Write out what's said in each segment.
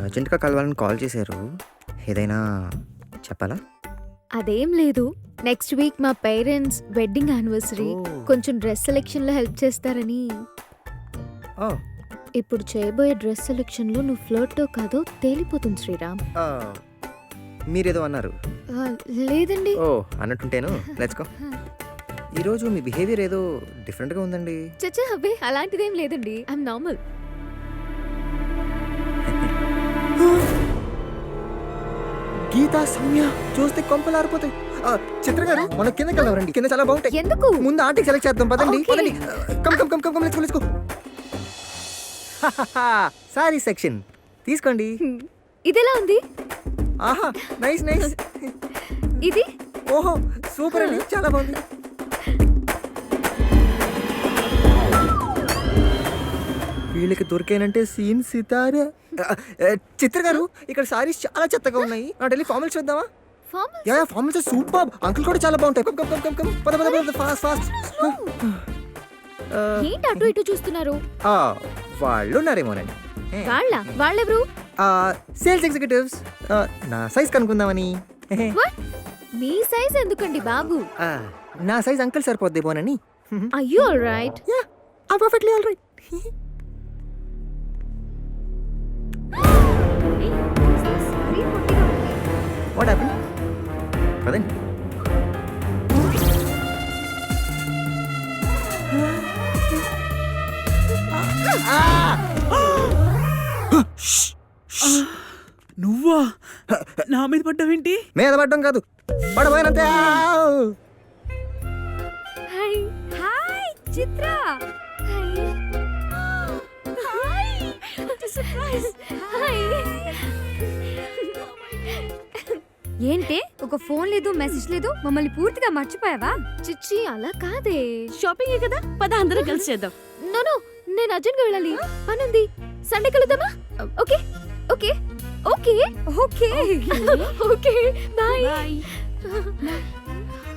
అర్జెంట్‌గా కలవాలని కాల్ చేశారు. ఏదైనా చెప్పాలా? అదేం లేదు. నెక్స్ట్ వీక్ మా పేరెంట్స్ వెడ్డింగ్ యానివర్సరీ. ఓహ్! కొంచెం డ్రెస్ సెలెక్షన్‌లో హెల్ప్ చేస్తారని. ఓహ్! ఇప్పుడు చేయబోయే డ్రెస్ సెలెక్షన్‌లో నువ్వు ఫ్లర్టో కాదో తేలిపోతుంది శ్రీరామ్. మీరేదో అన్నారు. లేదండి. ఓహ్! అన్నట్టుంటేను లెట్స్ గో. ఈరోజు మీ బిహేవియర్ ఏదో డిఫరెంట్‌గా ఉందండి. చచ్చా అబ్బే అలాంటిదేం లేదండి. I'm normal. గీతా, సౌమ్య చూస్తే కొంపలు ఆరిపోతాయి. చిత్ర గారు మన కిందకి వెళ్దామండి. కింద చాలా బాగుంటాయి. ఎందుకు? ముందు ఆంటీకి సెలెక్ట్ చేద్దాం పదండి. Okay. పదండి. Come let's go. Sorry section తీసుకోండి. ఇదెలా ఉంది? ఆహా నైస్. ఇది? ఓహో సూపర్ అండి, చాలా బాగుంది. వీళ్ళకి దొరికానంటే సీన్ సితారా. చిత్ర గారు ఇక్కడ సారీస్ చాలా చెత్తగా ఉన్నాయి. ఢిల్లీ ఫార్మల్స్ చూద్దామా? Formals? Yeah formals super. Uncle కూడా చాలా బాగుంటాయి. కమ్ పద ఫాస్ట్. ఏంటి అటు ఇటు చూస్తున్నారు? వాళ్ళు ఉన్నారేమోనండి. వాళ్ళెవరు? Sales executives. నా సైజ్ కనుక్కుందామని. What? మీ సైజ్ ఎందుకండి బాబు? నా సైజ్ అంకుల్ సరిపోద్దేమోనని. Are you all right? Yeah I perfectly all right. What happen? పదండి. నువ్వా నా మీద పడ్డావేంటి? మీద పడ్డం కాదు, పడబోయినంతే. Hi hi Chitra. Hi surprise. Hi. ఏంటే ఒక ఫోన్ లేదు, మెసేజ్ లేదు, మమ్మల్ని పూర్తిగా మర్చిపోయావా? చిచ్చి అలా కాదే. షాపింగే కదా, పద అందరం కలిసి చేద్దాం. నో నేను అర్జెంట్గా వెళ్ళాలి, పనుంది. సండే కలుద్దామా? Okay okay okay okay okay bye.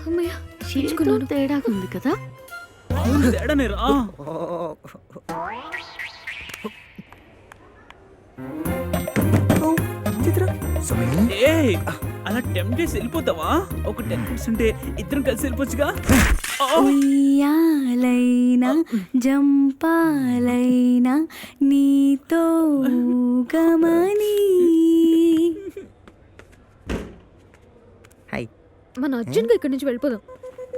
అమ్మయ్య చేయించుకున్నాను. తేడా ఉంది కదా. అవును తేడానే రా. చిత్ర ఏయ్ అలా టెంప్ట్ చేసి వెళ్ళిపోతావా? ఒక 10% ఇద్దరం కలిసి వెళ్ళిపోవచ్చుగా. ఉయ్యాలైనా జంపాలైనా నీతో గమని. హాయ్. మన అర్జెంట్గా ఇక్కడి నుంచి వెళ్ళిపోదాం.